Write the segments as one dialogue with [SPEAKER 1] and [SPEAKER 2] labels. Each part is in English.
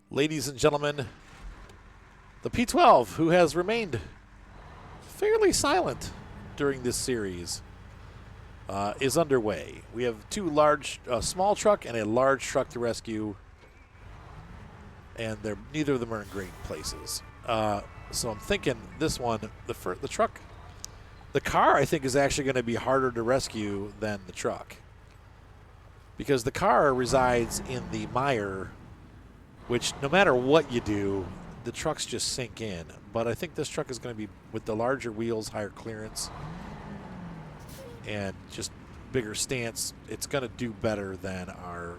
[SPEAKER 1] Ladies and gentlemen, the P12, who has remained fairly silent during this series, is underway. We have a small truck and a large truck to rescue, and neither of them are in great places. So I'm thinking this one, the truck, the car, I think is actually going to be harder to rescue than the truck, because the car resides in the mire, which no matter what you do, the trucks just sink in. But I think this truck is going to be, with the larger wheels, higher clearance, and just bigger stance, it's going to do better than our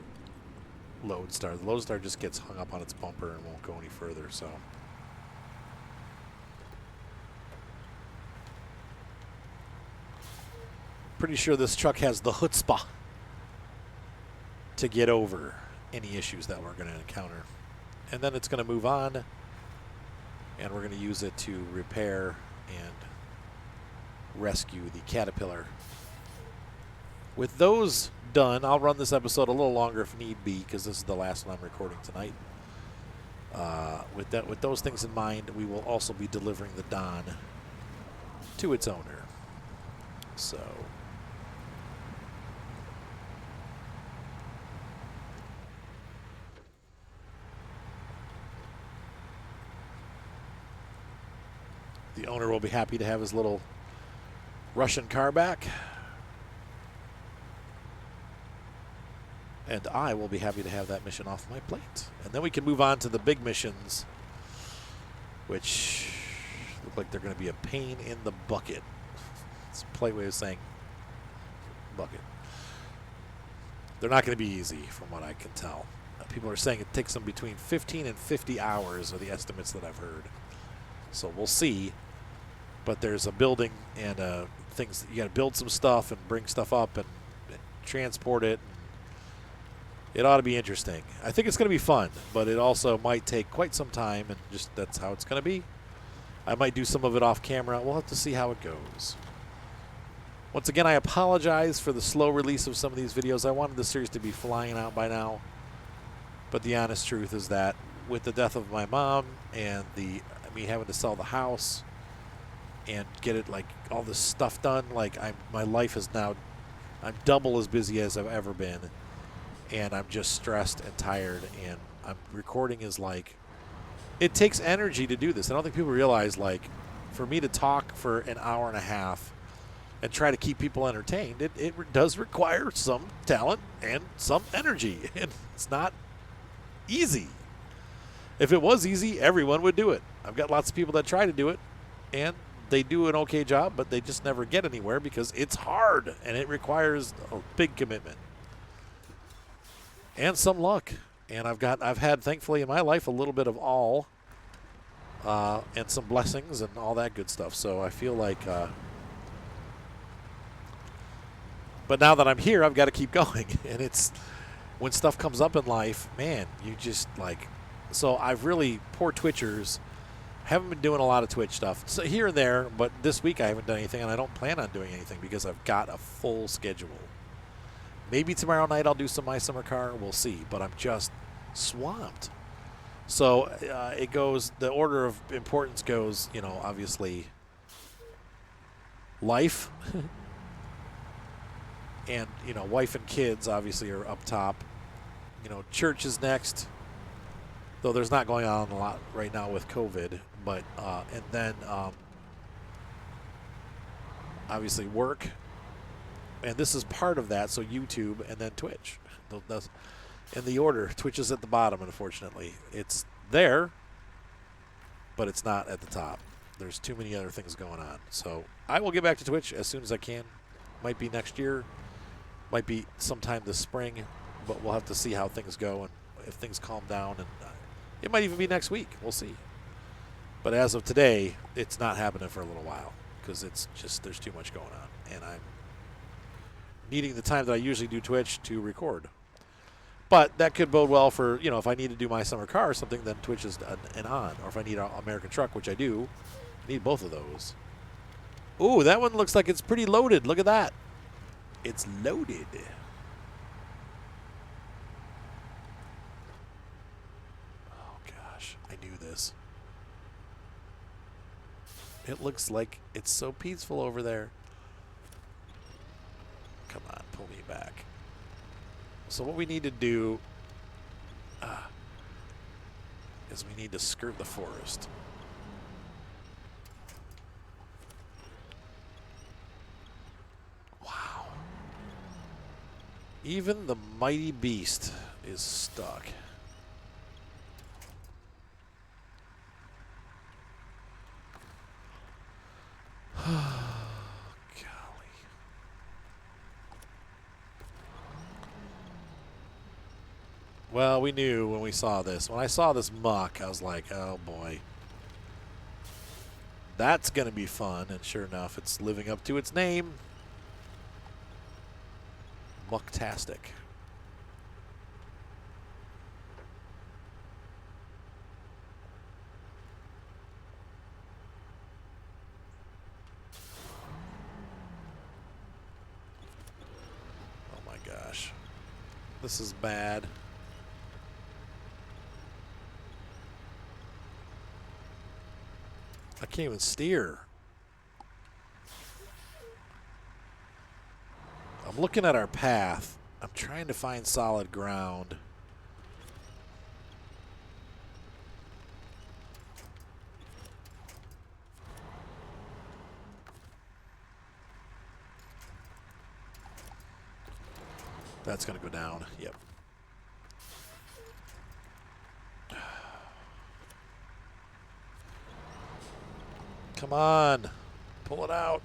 [SPEAKER 1] Lodestar. The Lodestar just gets hung up on its bumper and won't go any further. So pretty sure this truck has the chutzpah to get over any issues that we're going to encounter. And then it's going to move on, and we're going to use it to repair and rescue the Caterpillar. With those done, I'll run this episode a little longer if need be, because this is the last one I'm recording tonight. With those things in mind, we will also be delivering the Don to its owner. So the owner will be happy to have his little Russian car back. And I will be happy to have that mission off my plate. And then we can move on to the big missions, which look like they're going to be a pain in the bucket. It's a polite way of saying bucket. They're not going to be easy from what I can tell. People are saying it takes them between 15 and 50 hours are the estimates that I've heard. So we'll see. But there's a building and things that you got to build some stuff and bring stuff up and transport it. It ought to be interesting. I think it's going to be fun, but it also might take quite some time, and just that's how it's going to be. I might do some of it off camera. We'll have to see how it goes. Once again, I apologize for the slow release of some of these videos. I wanted the series to be flying out by now, but the honest truth is that with the death of my mom and me having to sell the house and get it, like, all this stuff done, like, my life is now, I'm double as busy as I've ever been. And I'm just stressed and tired, and recording is like, it takes energy to do this. I don't think people realize, like, for me to talk for an hour and a half and try to keep people entertained, it does require some talent and some energy, and it's not easy. If it was easy, everyone would do it. I've got lots of people that try to do it, and they do an okay job, but they just never get anywhere because it's hard, and it requires a big commitment. And some luck, and I've had, thankfully, in my life a little bit of all, and some blessings and all that good stuff. So I feel like, but now that I'm here, I've got to keep going. And it's when stuff comes up in life, man, you just like. So I've really, poor Twitchers, haven't been doing a lot of Twitch stuff. So here and there, but this week I haven't done anything, and I don't plan on doing anything because I've got a full schedule. Maybe tomorrow night I'll do some My Summer Car. We'll see. But I'm just swamped. So it goes, the order of importance goes, obviously life. And, wife and kids obviously are up top. Church is next. Though there's not going on a lot right now with COVID. But, and then obviously work. And this is part of that, so YouTube and then Twitch. In the order, Twitch is at the bottom, unfortunately. It's there, but it's not at the top. There's too many other things going on. So I will get back to Twitch as soon as I can. Might be next year. Might be sometime this spring, but we'll have to see how things go and if things calm down. And it might even be next week. We'll see. But as of today, it's not happening for a little while because it's just there's too much going on. And I'm needing the time that I usually do Twitch to record. But that could bode well for, if I need to do My Summer Car or something, then Twitch is an on. Or if I need an American Truck, which I do, I need both of those. Ooh, that one looks like it's pretty loaded. Look at that. It's loaded. gosh. I knew this. It looks like it's so peaceful over there. Come on, pull me back. So what we need to do is we need to skirt the forest. Wow. Even the mighty beast is stuck. Well, we knew when we saw this. When I saw this muck, I was like, oh boy. That's going to be fun. And sure enough, it's living up to its name. Mucktastic. Oh my gosh. This is bad. I can't even steer. I'm looking at our path. I'm trying to find solid ground. That's going to go down. Yep. Come on. Pull it out.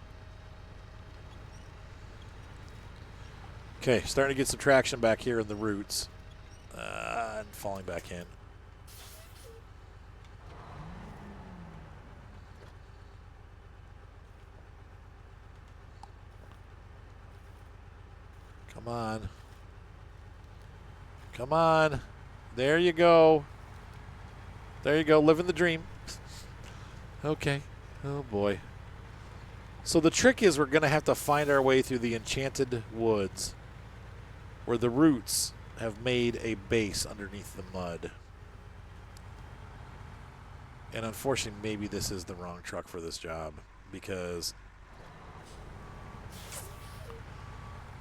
[SPEAKER 1] Okay, starting to get some traction back here in the roots. And falling back in. Come on. Come on. There you go. There you go. Living the dream. Okay. Oh, boy. So the trick is we're going to have to find our way through the enchanted woods where the roots have made a base underneath the mud. And unfortunately, maybe this is the wrong truck for this job because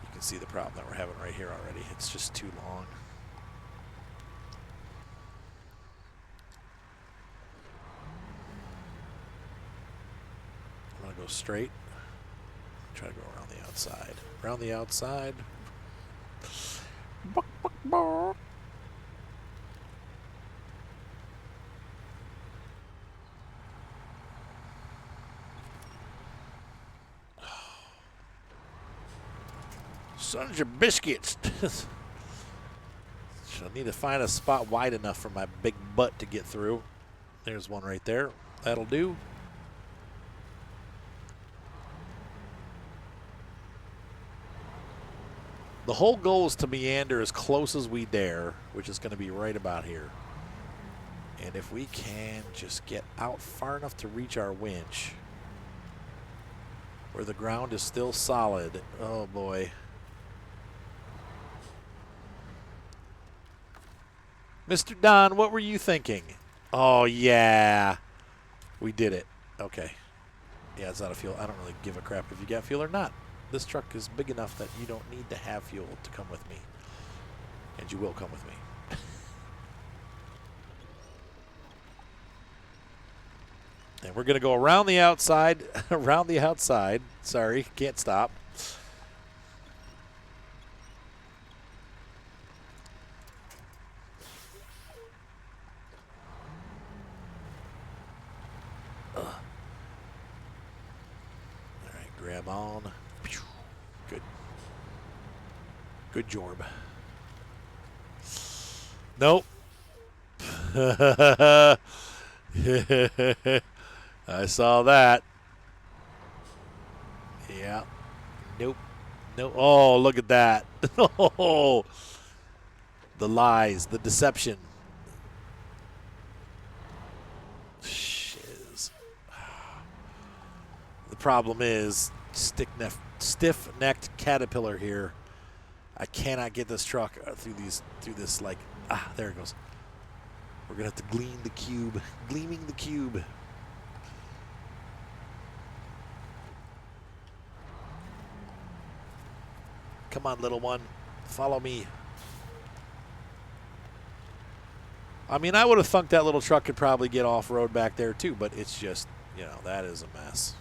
[SPEAKER 1] you can see the problem that we're having right here already. It's just too long. I'm going to go straight. Try to go around the outside. Around the outside. Buck, buck, buck. Sons of biscuits. I need to find a spot wide enough for my big butt to get through. There's one right there. That'll do. The whole goal is to meander as close as we dare, which is going to be right about here. And if we can just get out far enough to reach our winch, where the ground is still solid. Oh, boy. Mr. Don, what were you thinking? Oh, yeah. We did it. Okay. Yeah, it's out of fuel. I don't really give a crap if you got fuel or not. This truck is big enough that you don't need to have fuel to come with me. And you will come with me. And we're going to go around the outside. Around the outside. Sorry, can't stop. All right, grab on. Good. Good job. Nope. I saw that. Yeah. Nope. No. Oh, look at that. Oh, the lies, the deception. Shiz. The problem is stiff-necked caterpillar here. I cannot get this truck through this like there it goes. We're going to have to glean the cube. Gleaming the cube. Come on, little one. Follow me. I mean, I would have thunk that little truck could probably get off-road back there, too, but it's just, you know, that is a mess.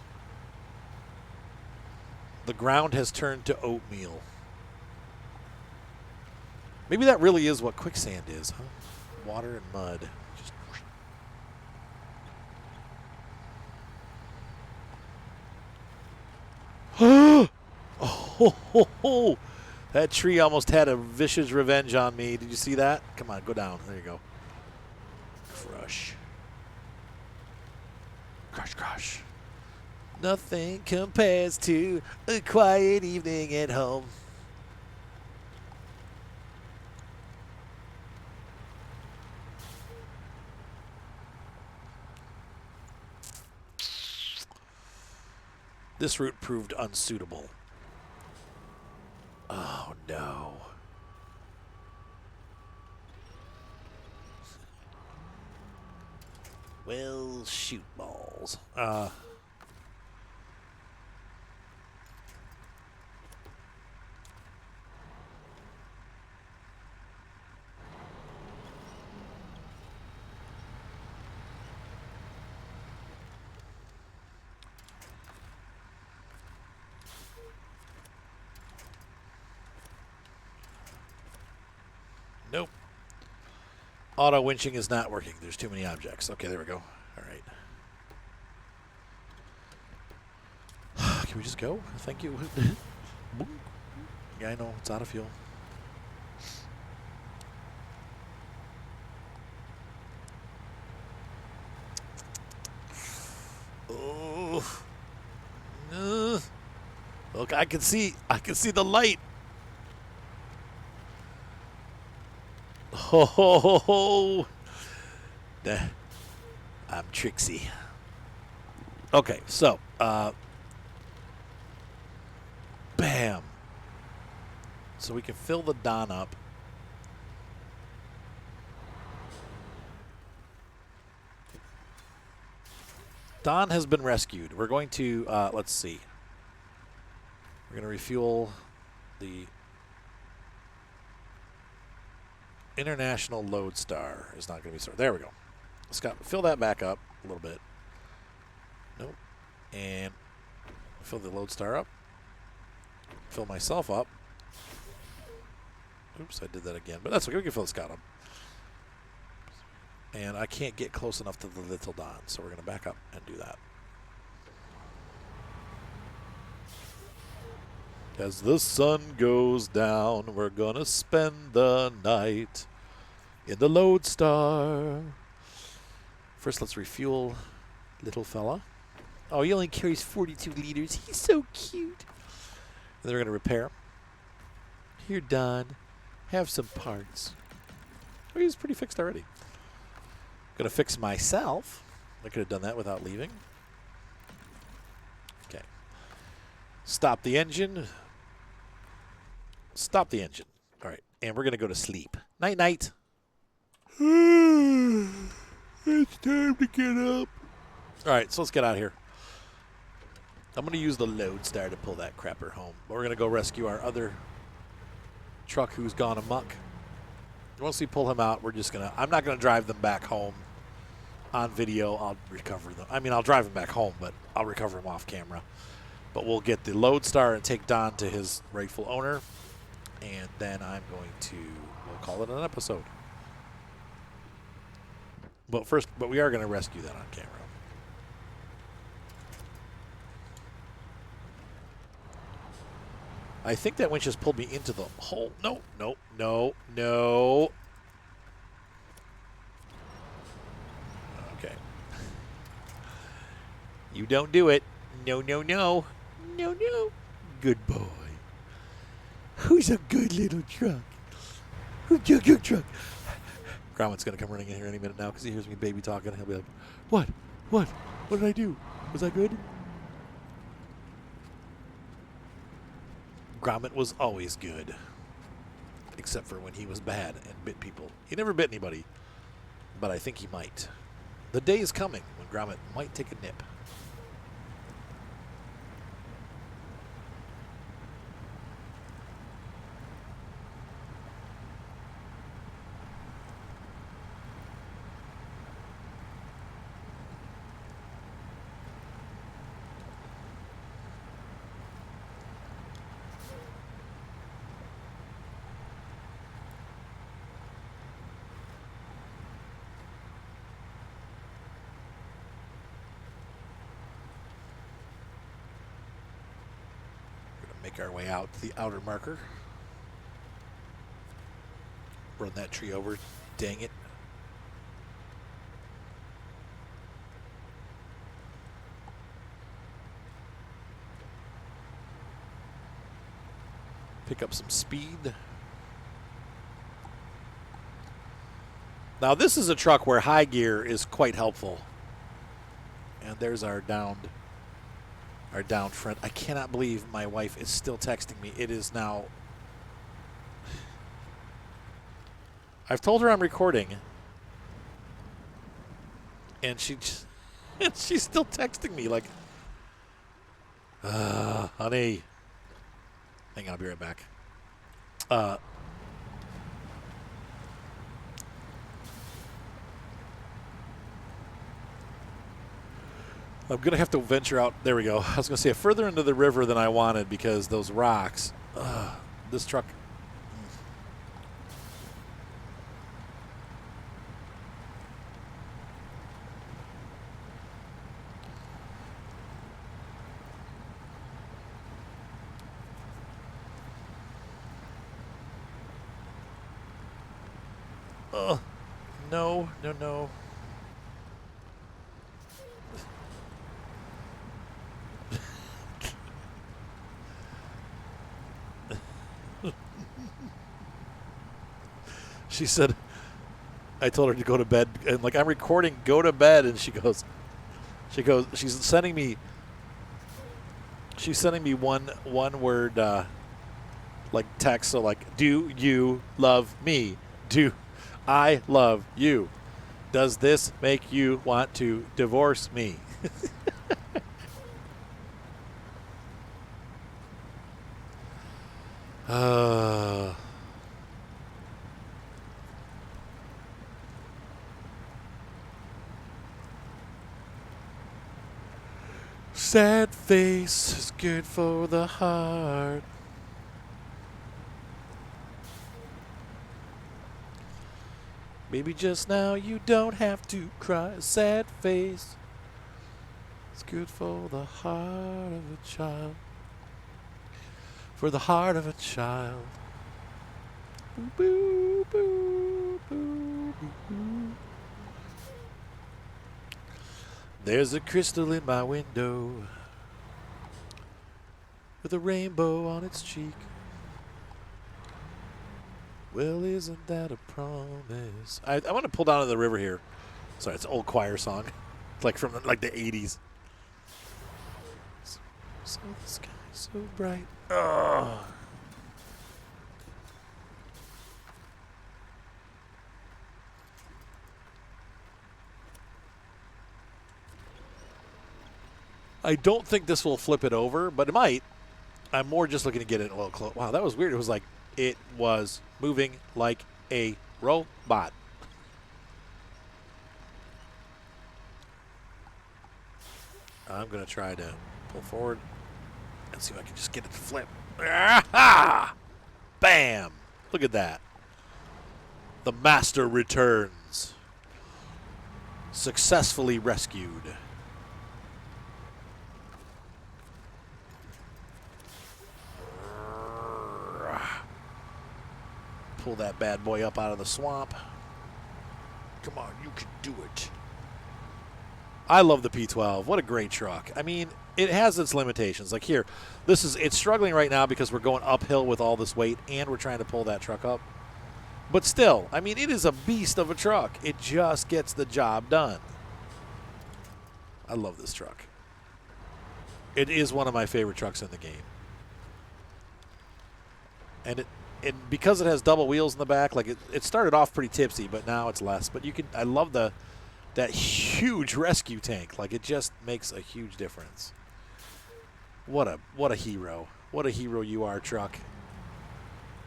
[SPEAKER 1] The ground has turned to oatmeal. Maybe that really is what quicksand is, huh? Water and mud. Just oh, that tree almost had a vicious revenge on me. Did you see that? Come on, go down. There you go. Crush. Crush, crush. Nothing compares to a quiet evening at home. This route proved unsuitable. Oh, no. Well, shoot balls. Nope. Auto winching is not working. There's too many objects. Okay, there we go. All right. Can we just go? Thank you. Yeah, I know. It's out of fuel. Oh. Look, I can see the light. Ho, ho, ho, ho. I'm Trixie. Okay, so, bam. So we can fill the Don up. Don has been rescued. We're going to, let's see. We're going to refuel the International Lodestar. Is not going to be sorted. There we go. Scott, fill that back up a little bit. Nope. And fill the Lodestar up. Fill myself up. Oops, I did that again. But that's okay. We can fill Scott up. And I can't get close enough to the Little Don, so we're going to back up and do that. As the sun goes down, we're going to spend the night in the Lodestar. First, let's refuel little fella. Oh, he only carries 42 liters. He's so cute. And then we're going to repair him. Here, Don. Have some parts. Oh, he's pretty fixed already. Going to fix myself. I could have done that without leaving. Okay. Stop the engine. Stop the engine. All right. And we're going to go to sleep. Night-night. It's time to get up. All right. So let's get out of here. I'm going to use the Lodestar to pull that crapper home. We're going to go rescue our other truck who's gone amok. Once we pull him out, we're just going to... I'm not going to drive them back home on video. I'll recover them. I mean, I'll drive them back home, but I'll recover them off camera. But we'll get the Lodestar and take Don to his rightful owner. And then I'm going to... We'll call it an episode. But first... But we are going to rescue that on camera. I think that winch has pulled me into the hole. No, no, no, no. Okay. You don't do it. No, no, no. No, no. Good boy. Who's a good little truck? Who's a good truck? Gromit's going to come running in here any minute now because he hears me baby talking. He'll be like, what? What? What did I do? Was that good? Gromit was always good, except for when he was bad and bit people. He never bit anybody, but I think he might. The day is coming when Gromit might take a nip. Make our way out to the outer marker. Run that tree over. Dang it. Pick up some speed. Now this is a truck where high gear is quite helpful. And there's our downed friend. I cannot believe my wife is still texting me. It is now. I've told her I'm recording, and she's still texting me like, honey. Hang on, I'll be right back. I'm going to have to venture out. There we go. I was going to say further into the river than I wanted because those rocks. This truck. No, no, no. She said, I told her to go to bed, and like I'm recording, go to bed, and she's sending me one word like text, so like, do you love me? Do I love you? Does this make you want to divorce me? Sad face is good for the heart. Maybe just now you don't have to cry. Sad face is good for the heart of a child. For the heart of a child. Boo, boo, boo, boo, boo, boo. There's a crystal in my window with a rainbow on its cheek. Well, isn't that a promise? I want to pull down to the river here. Sorry, it's an old choir song. It's like from like the 80s. So the sky's so bright. Ugh. I don't think this will flip it over, but it might. I'm more just looking to get it a little close. Wow, that was weird. It was like it was moving like a robot. I'm going to try to pull forward and see if I can just get it to flip. Ah! Bam! Look at that. The master returns. Successfully rescued. Pull that bad boy up out of the swamp. Come on, you can do it. I love the P12. What a great truck. I mean, it has its limitations. Like here, it's struggling right now because we're going uphill with all this weight and we're trying to pull that truck up. But still, I mean, it is a beast of a truck. It just gets the job done. I love this truck. It is one of my favorite trucks in the game. And and because it has double wheels in the back, like it started off pretty tipsy, but now it's less. But you can, I love that huge rescue tank. Like it just makes a huge difference. What a hero. What a hero you are, truck.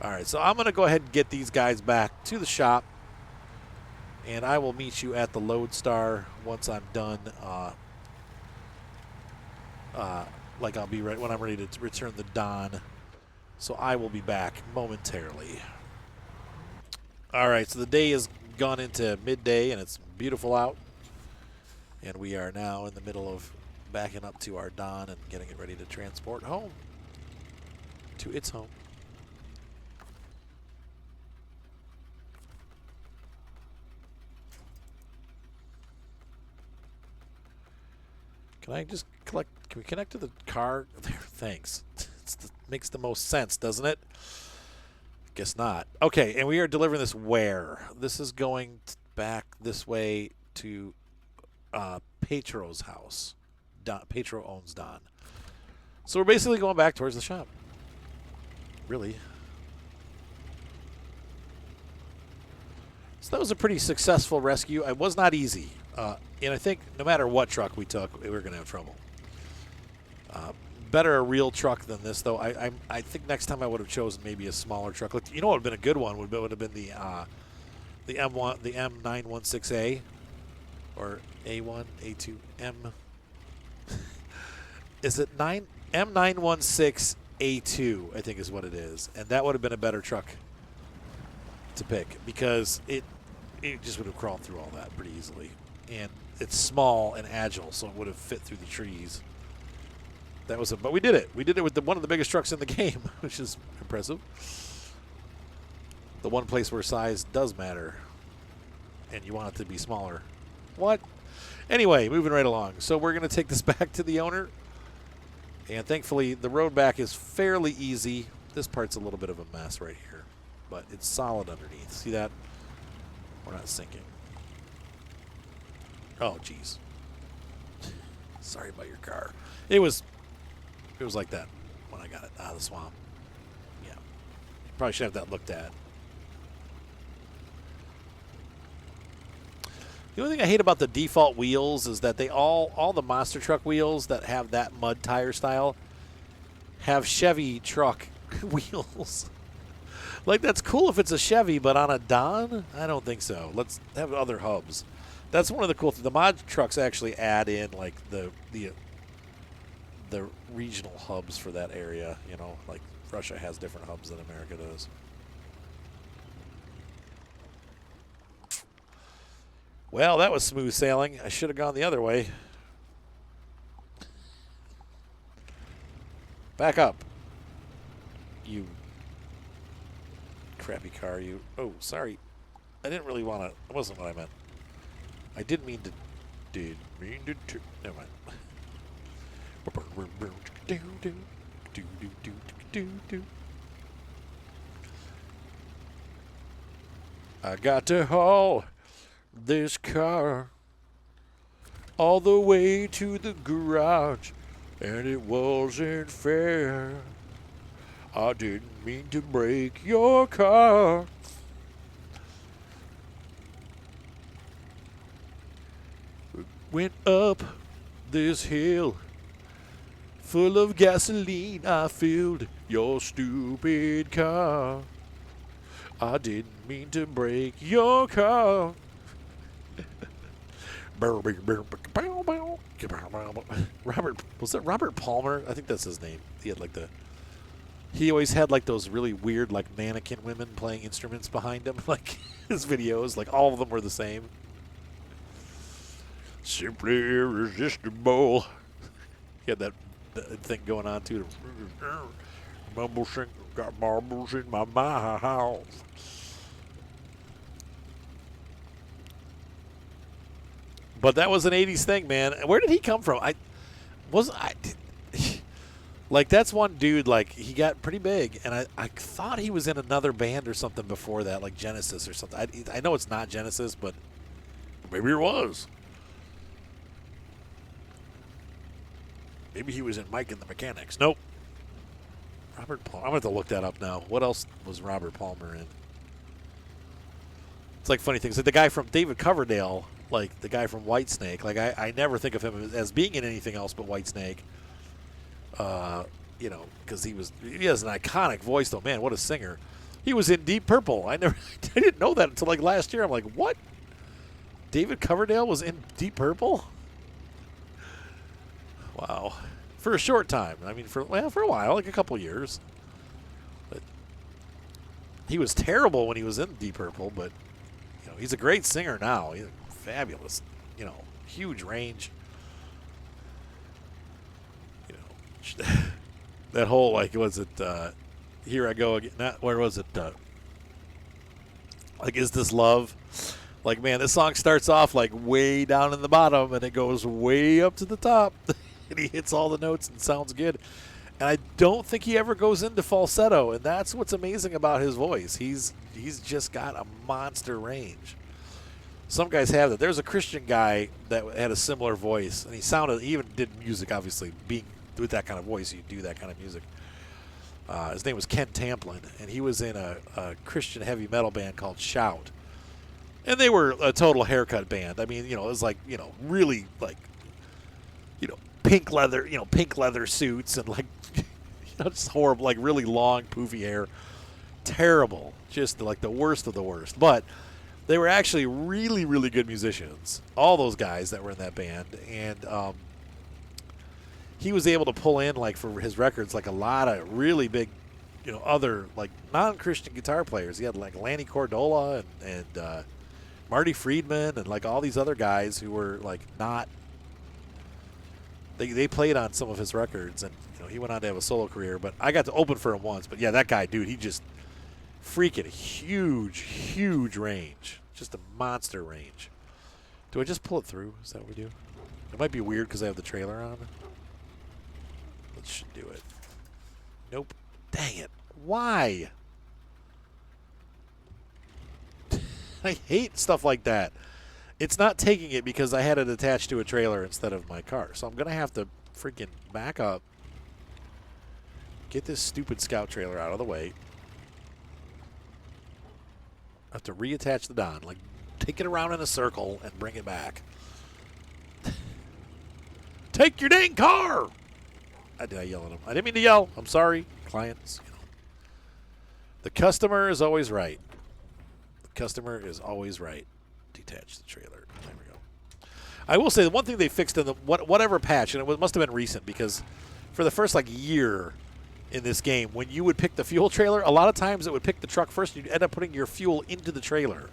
[SPEAKER 1] All right, so I'm going to go ahead and get these guys back to the shop, and I will meet you at the Lodestar once I'm done. Like I'll be ready when I'm ready to return the Don. So I will be back momentarily. All right, so the day has gone into midday, and it's beautiful out. And we are now in the middle of backing up to our Don and getting it ready to transport home to its home. Can I just collect? Can we connect to the car? There, thanks. Makes the most sense, doesn't it? Guess not. Okay, and we are delivering this where? This is going back this way to Petro's house. Petro owns Don. So we're basically going back towards the shop. Really. So that was a pretty successful rescue. It was not easy. And I think no matter what truck we took, we were going to have trouble. Better a real truck than this, though. I think next time I would have chosen maybe a smaller truck. You know what would have been a good one would have been the M1, the M916A, or A1, A2, M. Is it M916A2? I think is what it is, and that would have been a better truck to pick because it just would have crawled through all that pretty easily, and it's small and agile, so it would have fit through the trees. That was but we did it. We did it with one of the biggest trucks in the game, which is impressive. The one place where size does matter, and you want it to be smaller. What? Anyway, moving right along. So we're going to take this back to the owner, and thankfully the road back is fairly easy. This part's a little bit of a mess right here, but it's solid underneath. See that? We're not sinking. Oh, geez. Sorry about your car. It was like that when I got it out of the swamp. Yeah. Probably should have that looked at. The only thing I hate about the default wheels is that they all the monster truck wheels that have that mud tire style have Chevy truck wheels. Like, that's cool if it's a Chevy, but on a Don, I don't think so. Let's have other hubs. That's one of the cool things. The mod trucks actually add in like the regional hubs for that area. You know, like Russia has different hubs than America does. Well, that was smooth sailing. I should have gone the other way. Back up. You crappy car, you. Oh, sorry. I didn't really want to. That wasn't what I meant. I didn't mean to. Never mind. I got to haul this car all the way to the garage, and it wasn't fair. I didn't mean to break your car. Went up this hill full of gasoline. I filled your stupid car. I didn't mean to break your car. Robert, was that Robert Palmer? I think that's his name. He always had like those really weird like mannequin women playing instruments behind him. Like his videos, like all of them were the same. Simply irresistible. He had that thing going on too. Mumble sing, got marbles in my mouth. But that was an 80s thing, man. Where did he come from? Like, that's one dude, like, he got pretty big, and I thought he was in another band or something before that, like Genesis or something. I know it's not Genesis, but maybe it was. Maybe he was in Mike and the Mechanics. Nope. Robert Palmer. I'm going to have to look that up now. What else was Robert Palmer in? It's like funny things. Like the guy from David Coverdale, like the guy from Whitesnake. Like I never think of him as being in anything else but Whitesnake. You know, because he has an iconic voice though. Man, what a singer! He was in Deep Purple. I didn't know that until like last year. I'm like, what? David Coverdale was in Deep Purple? Wow, for a short time. I mean, for a while, like a couple years. But he was terrible when he was in Deep Purple, but. He's a great singer now. He's fabulous. Huge range. That whole, like, was it, Here I Go Again? Where was it? Like, Is This Love? Like, man, this song starts off, like, way down in the bottom, and it goes way up to the top. And he hits all the notes and sounds good. And I don't think he ever goes into falsetto, and that's what's amazing about his voice. He's just got a monster range. Some guys have that. There's a Christian guy that had a similar voice, and he even did music, obviously. Being with that kind of voice, you do that kind of music. His name was Ken Tamplin, and he was in a Christian heavy metal band called Shout. And they were a total haircut band. I mean, it was like, really like, pink leather suits and like, just horrible, like really long, poofy hair. Terrible. Just like the worst of the worst. But they were actually really, really good musicians. All those guys that were in that band. And he was able to pull in, like, for his records, like a lot of really big, other, like, non-Christian guitar players. He had, like, Lanny Cordola and Marty Friedman and, like, all these other guys who were, like, not. They played on some of his records, and he went on to have a solo career. But I got to open for him once. But yeah, that guy, dude, he just freaking huge range, just a monster range. Do I just pull it through? Is that what we do? It might be weird because I have the trailer on. That should do it. Nope. Dang it! Why? I hate stuff like that. It's not taking it because I had it attached to a trailer instead of my car. So I'm going to have to freaking back up. Get this stupid Scout trailer out of the way. I have to reattach the Don. Like, take it around in a circle and bring it back. Take your dang car! Did I yell at him? I didn't mean to yell. I'm sorry, clients. The customer is always right. The customer is always right. Detach the trailer. There we go. I will say the one thing they fixed in the whatever patch, and it must have been recent because for the first like year in this game, when you would pick the fuel trailer, a lot of times it would pick the truck first. You'd end up putting your fuel into the trailer,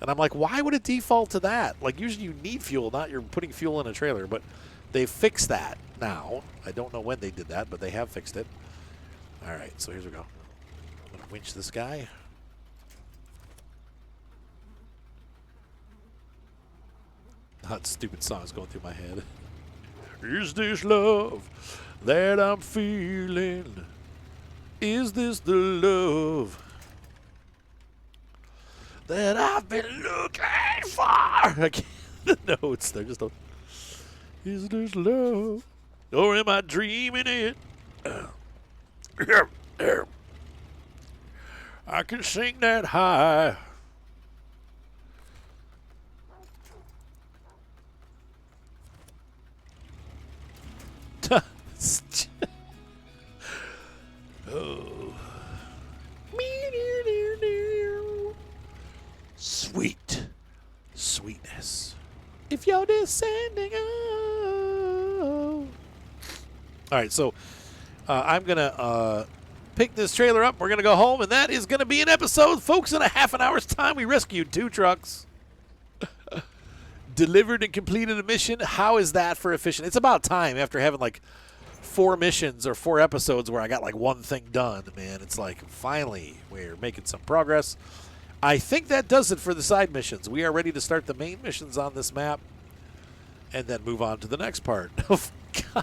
[SPEAKER 1] and I'm like, why would it default to that? Like usually you need fuel, not you're putting fuel in a trailer. But they fixed that now. I don't know when they did that, but they have fixed it. All right, so here's we go. I'm gonna winch this guy. That stupid song's going through my head. Is this love that I'm feeling? Is this the love that I've been looking for? I can't, the notes, they're just. Is this love, or am I dreaming it? I can sing that high. Oh. Sweetness. If you're descending, oh. All right, so I'm going to pick this trailer up. We're going to go home, and that is going to be an episode. Folks, in a half an hour's time, we rescued 2 trucks. Delivered and completed a mission. How is that for efficient? It's about time after having like 4 missions or 4 episodes where I got like one thing done, man. It's like finally we're making some progress. I think that does it for the side missions. We are ready to start the main missions on this map and then move on to the next part. Oh,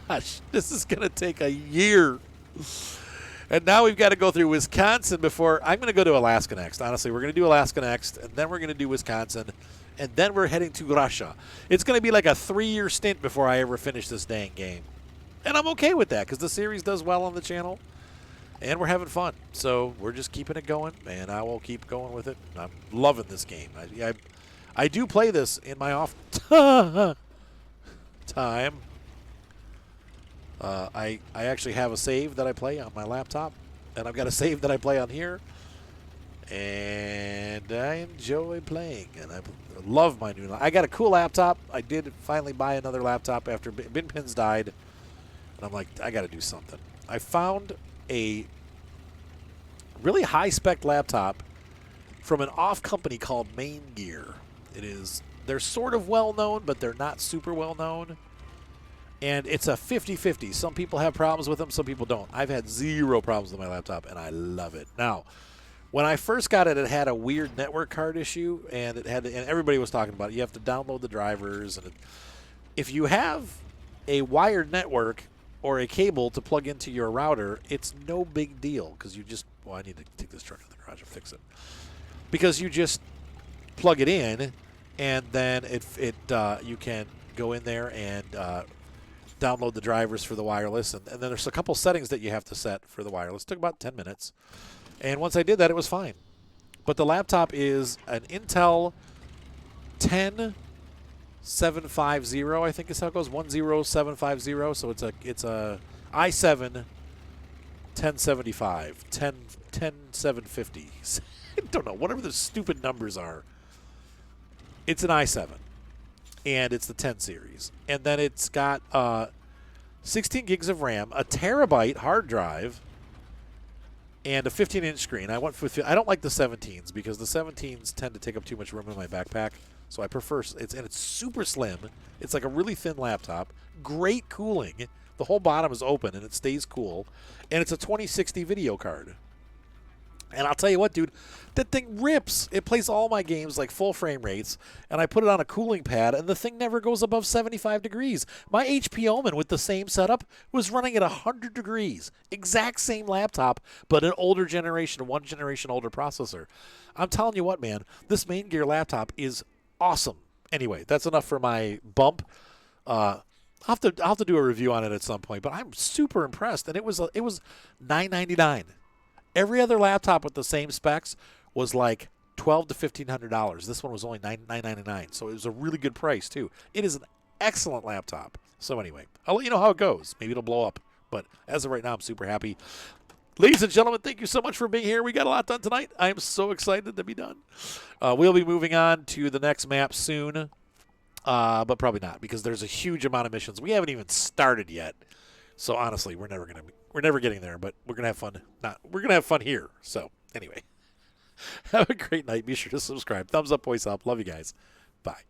[SPEAKER 1] gosh, this is going to take a year. And now we've got to go through Wisconsin before. I'm going to go to Alaska next. Honestly, we're going to do Alaska next, and then we're going to do Wisconsin, and then we're heading to Russia. It's going to be like a 3-year stint before I ever finish this dang game. And I'm okay with that because the series does well on the channel. and we're having fun. So we're just keeping it going, and I will keep going with it. I'm loving this game. I do play this in my off time. I actually have a save that I play on my laptop, and I've got a save that I play on here, and I enjoy playing, and I love my new. I got a cool laptop. I did finally buy another laptop after Bin Pins died, and I'm like, I got to do something. I found a really high-spec laptop from an off company called Main Gear. They're sort of well-known, but they're not super well-known. And it's a 50-50. Some people have problems with them, some people don't. I've had zero problems with my laptop, and I love it. Now, when I first got it, it had a weird network card issue, and and everybody was talking about it. You have to download the drivers, and if you have a wired network or a cable to plug into your router, it's no big deal because you just, well, I need to take this truck to the garage and fix it. Because you just plug it in, and then you can go in there and download the drivers for the wireless, and then there's a couple settings that you have to set for the wireless. It took about 10 minutes, and once I did that, it was fine. But the laptop is an Intel 10750, I think is how it goes, 10750. So it's a i7 1075, 10750. I don't know, whatever the stupid numbers are. It's an i7, and it's the 10 series. And then it's got 16 gigs of RAM, a terabyte hard drive, and a 15-inch screen. I don't like the 17s because the 17s tend to take up too much room in my backpack. So I prefer it's super slim. It's like a really thin laptop. Great cooling. The whole bottom is open and it stays cool. And it's a 2060 video card. And I'll tell you what, dude, that thing rips. It plays all my games like full frame rates, and I put it on a cooling pad, and the thing never goes above 75 degrees. My HP Omen with the same setup was running at 100 degrees. Exact same laptop, but an older generation, one generation older processor. I'm telling you what, man, this Main Gear laptop is awesome. Anyway, that's enough for my bump. I'll have to do a review on it at some point, but I'm super impressed, and it was $999. Every other laptop with the same specs was like $1,200 to $1,500. This one was only $999, so it was a really good price too. It is an excellent laptop. So anyway, I'll let you know how it goes. Maybe it'll blow up, but as of right now, I'm super happy. Ladies and gentlemen, thank you so much for being here. We got a lot done tonight. I am so excited to be done. We'll be moving on to the next map soon, but probably not because there's a huge amount of missions. We haven't even started yet. So honestly, we're never getting there, but we're gonna have fun. We're gonna have fun here. So anyway, have a great night. Be sure to subscribe. Thumbs up, voice up. Love you guys. Bye.